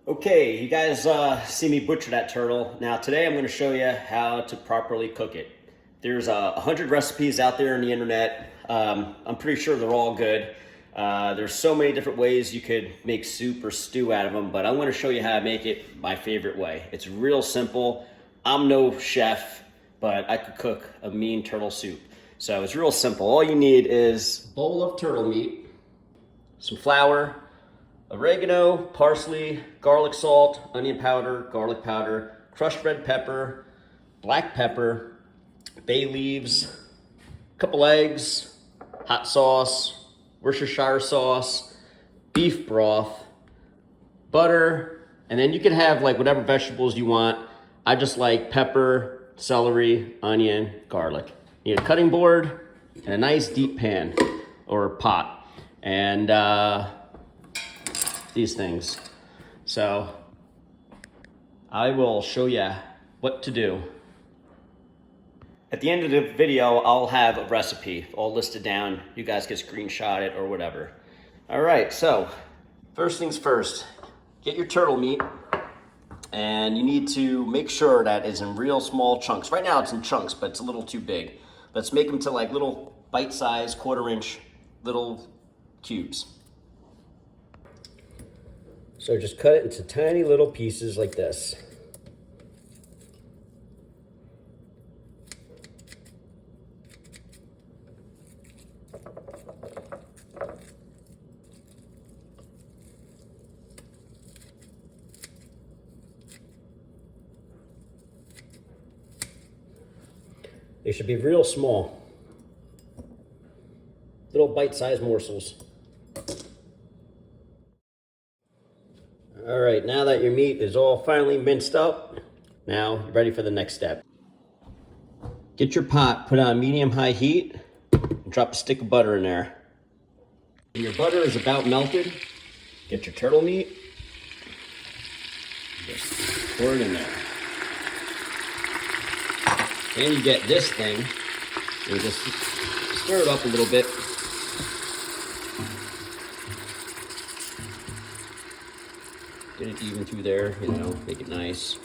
Okay, you guys see me butcher that turtle. Now today I'm going to show you how to properly cook it. There's 100 recipes out there on the internet. I'm pretty sure they're all good. There's so many different ways you could make soup or stew out of them, but I'm going to show you how to make it my favorite way. It's real simple. I'm no chef, but I could cook a mean turtle soup. So it's real simple. All you need is a bowl of turtle meat, some flour, oregano, parsley, garlic salt, onion powder, garlic powder, crushed red pepper, black pepper, bay leaves, a couple eggs, hot sauce, Worcestershire sauce, beef broth, butter, and then you can have like whatever vegetables you want. I just like pepper, celery, onion, garlic. You need a cutting board and a nice deep pan or pot. And these things. So I will show you what to do. At the end of the video, I'll have a recipe all listed down. You guys can screenshot it or whatever. All right, so first things first, get your turtle meat and you need to make sure that it's in real small chunks. Right now it's in chunks, but it's a little too big. Let's make them to like little bite-sized, quarter-inch little cubes. So just cut it into tiny little pieces like this. They should be real small. Little bite-sized morsels. All right, now that your meat is all finally minced up, now you're ready for the next step. Get your pot, put on medium-high heat, and drop a stick of butter in there. When your butter is about melted, get your turtle meat, just pour it in there. Then you get this thing, and just stir it up a little bit. Get it even through there, you know, make it nice.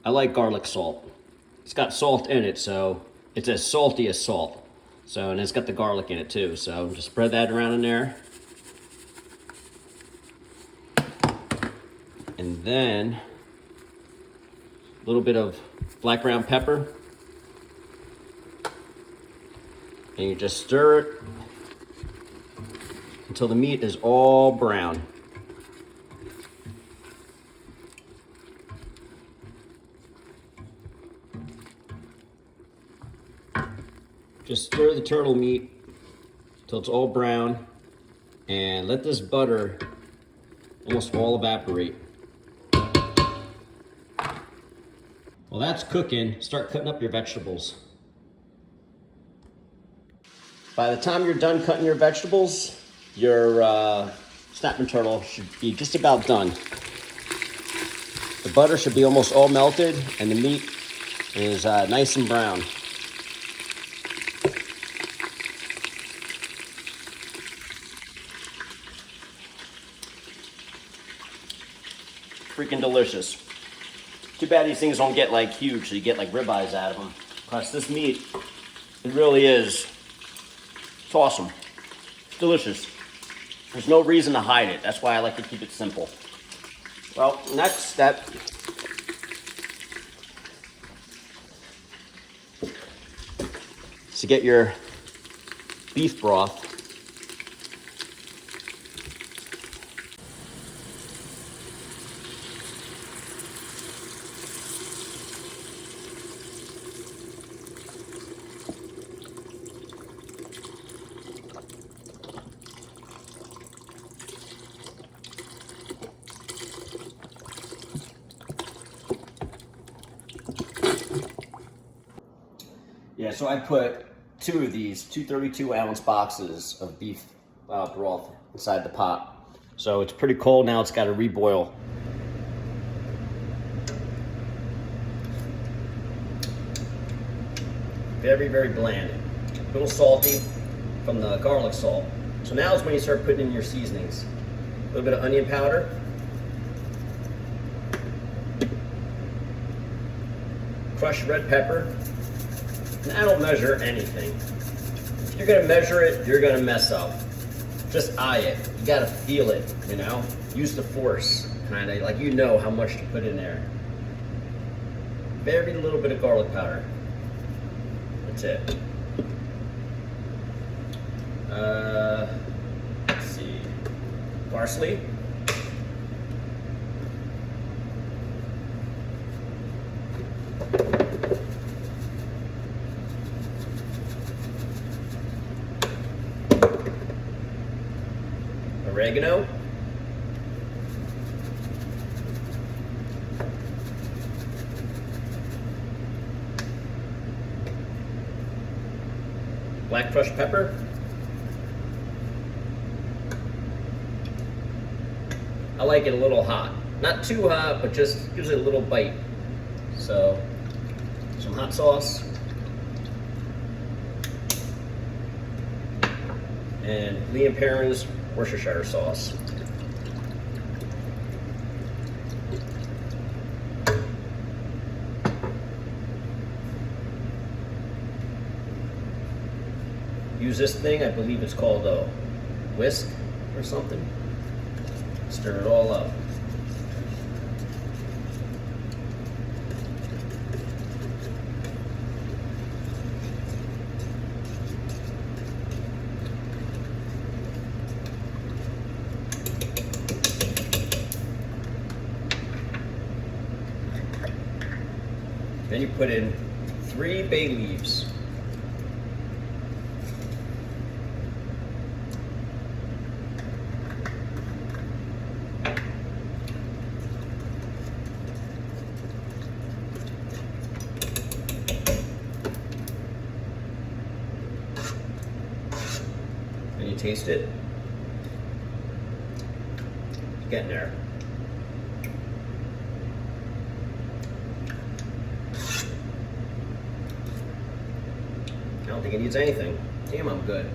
I like garlic salt. It's got salt in it, so it's as salty as salt. So, and it's got the garlic in it too, so just spread that around in there. And then a little bit of black ground pepper. And you just stir it until the meat is all brown. Just stir the turtle meat until it's all brown and let this butter almost all evaporate. While that's cooking, start cutting up your vegetables. By the time you're done cutting your vegetables, your snapping turtle should be just about done. The butter should be almost all melted and the meat is nice and brown. Freaking delicious. Too bad these things don't get like huge, so you get like ribeyes out of them. Plus this meat, it really is. It's awesome. It's delicious. There's no reason to hide it. That's why I like to keep it simple. Well, next step is to get your beef broth. Yeah, so I put two of these, 232-ounce boxes of beef broth inside the pot. So it's pretty cold now, it's got to reboil. Very, very bland. a little salty from the garlic salt. So now is when you start putting in your seasonings. A little bit of onion powder. Crushed red pepper. And I don't measure anything. If you're gonna measure it, you're gonna mess up. Just eye it. You gotta feel it, you know? Use the force, kinda, like you know how much to put in there. Very little bit of garlic powder. That's it. Let's see. Parsley. Oregano. Black crushed pepper. I like it a little hot. Not too hot, but just gives it a little bite. So, some hot sauce. And Lea & Perrins Worcestershire sauce. Use this thing, I believe it's called a whisk or something. Stir it all up. Then you put in 3 bay leaves. And you taste it. It's getting there. I don't think it needs anything. Damn, I'm good.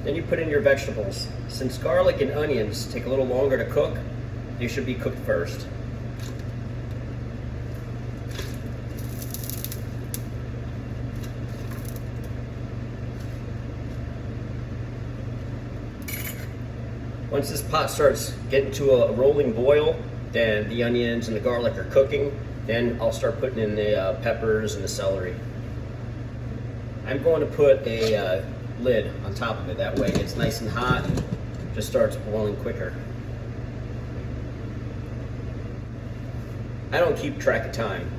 Then you put in your vegetables. Since garlic and onions take a little longer to cook, they should be cooked first. Once this pot starts getting to a rolling boil, then the onions and the garlic are cooking, then I'll start putting in the peppers and the celery. I'm going to put a lid on top of it, that way it's nice and hot and just starts boiling quicker. I don't keep track of time.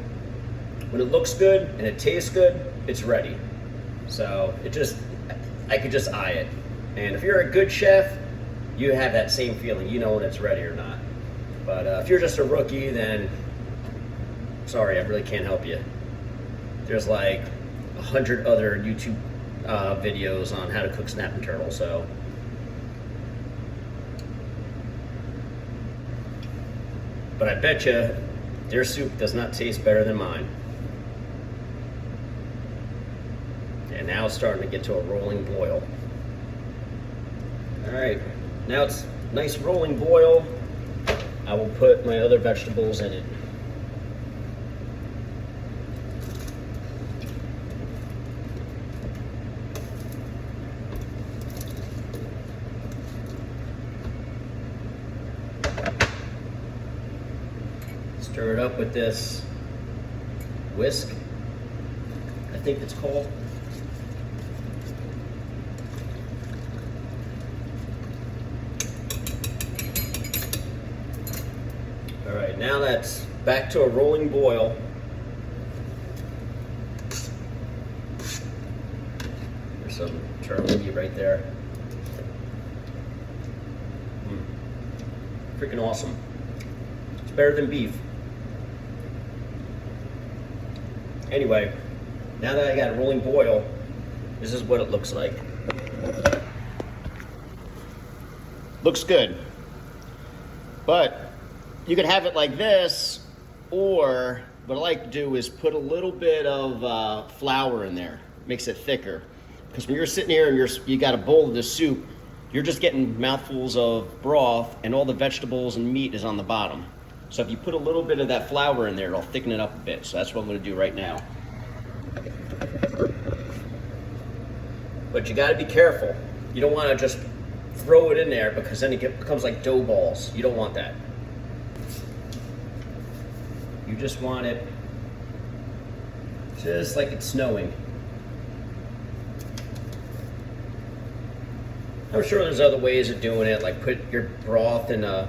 When it looks good and it tastes good, it's ready. So I could just eye it. And if you're a good chef, you have that same feeling, you know when it's ready or not. But if you're just a rookie, then sorry, I really can't help you. There's like 100 other YouTube videos on how to cook snapping turtle, so. But I bet you their soup does not taste better than mine. And now it's starting to get to a rolling boil. All right, now it's nice rolling boil. I will put my other vegetables in it. Stir it up with this whisk, I think it's called. All right, now that's back to a rolling boil. There's some turtle meat right there. Freaking awesome. It's better than beef. Anyway, now that I got a rolling boil, this is what it looks like. Looks good. But you could have it like this or what I like to do is put a little bit of flour in there. Makes it thicker. Because when you're sitting here and you got a bowl of this soup, you're just getting mouthfuls of broth and all the vegetables and meat is on the bottom. So if you put a little bit of that flour in there, it'll thicken it up a bit. So that's what I'm gonna do right now. But you gotta be careful. You don't wanna just throw it in there because then it becomes like dough balls. You don't want that. You just want it just like it's snowing. I'm sure there's other ways of doing it, like put your broth in a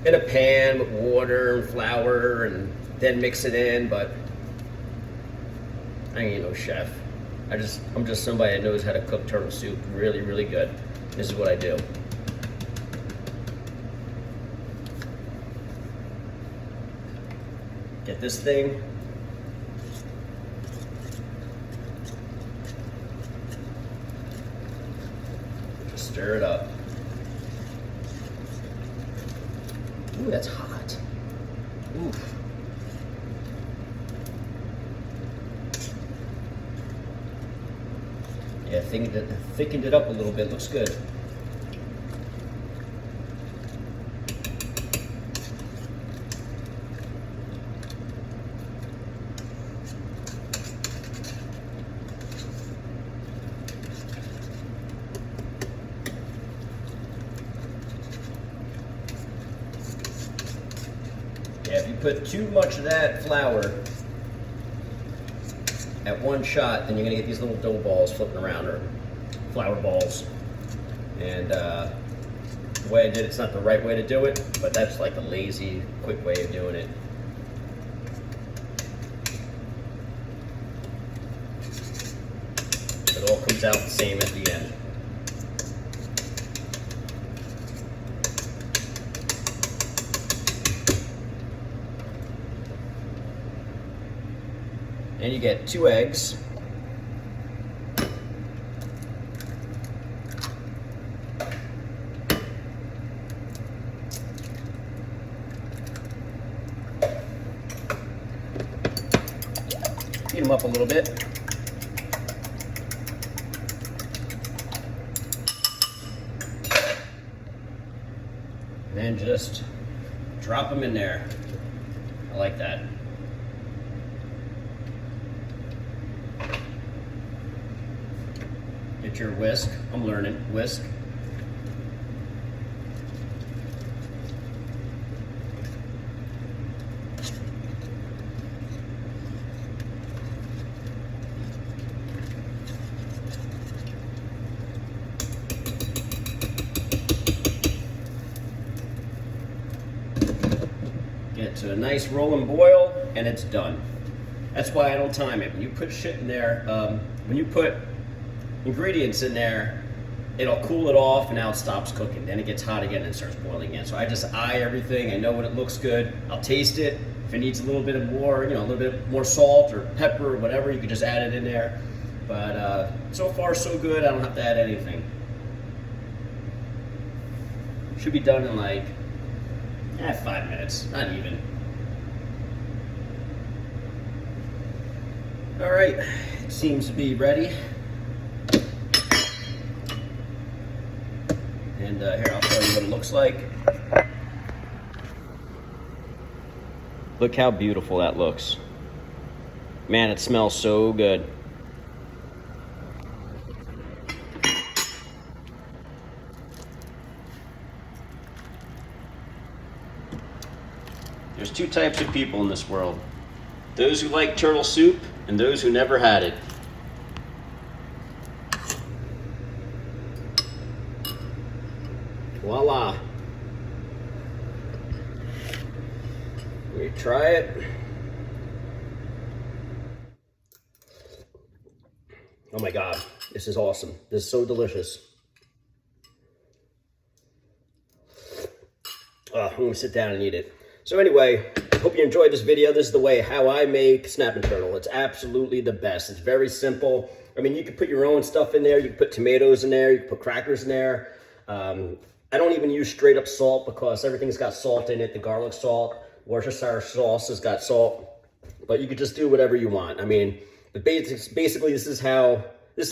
pan with water and flour and then mix it in, but I ain't no chef. I'm just somebody that knows how to cook turtle soup really, really good. This is what I do. Get this thing. Just stir it up. Ooh, that's hot. Oof. Yeah, thickened it up a little bit. Looks good. Yeah, if you put too much of that flour at one shot, then you're gonna get these little dough balls flipping around, or flour balls. And the way I did it's not the right way to do it, but that's like a lazy, quick way of doing it. It all comes out the same at the end. And you get 2 eggs. Heat them up a little bit. And then just drop them in there. I like that. Get your whisk. I'm learning. Whisk. Get to a nice rolling boil, and it's done. That's why I don't time it. When you put shit in there, when you put ingredients in there, it'll cool it off and now it stops cooking. Then it gets hot again and it starts boiling again. So I just eye everything. I know when it looks good. I'll taste it. If it needs a little bit of more, a little bit more salt or pepper or whatever, you can just add it in there. But so far so good. I don't have to add anything. Should be done in like 5 minutes, not even. All right, it seems to be ready. And here, I'll show you what it looks like. Look how beautiful that looks. Man, it smells so good. There's 2 types of people in this world. Those who like turtle soup and those who never had it. Voila. Let me try it. Oh my God, this is awesome. This is so delicious. I'm gonna sit down and eat it. So anyway, hope you enjoyed this video. This is the way how I make snapping turtle. It's absolutely the best. It's very simple. I mean, you can put your own stuff in there. You can put tomatoes in there. You can put crackers in there. I don't even use straight up salt because everything's got salt in it. The garlic salt, Worcestershire sauce has got salt. but you could just do whatever you want. I mean, the basics, basically this is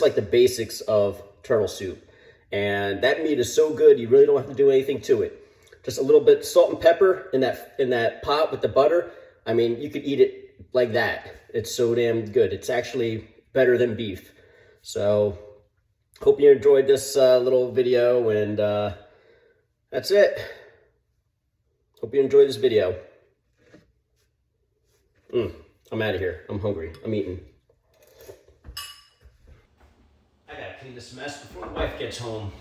like the basics of turtle soup. And that meat is so good, you really don't have to do anything to it. Just a little bit salt and pepper in that pot with the butter. I mean, you could eat it like that. It's so damn good. It's actually better than beef. So, hope you enjoyed this little video, and that's it. Hope you enjoyed this video. I'm out of here. I'm hungry. I'm eating. I gotta clean this mess before the wife gets home.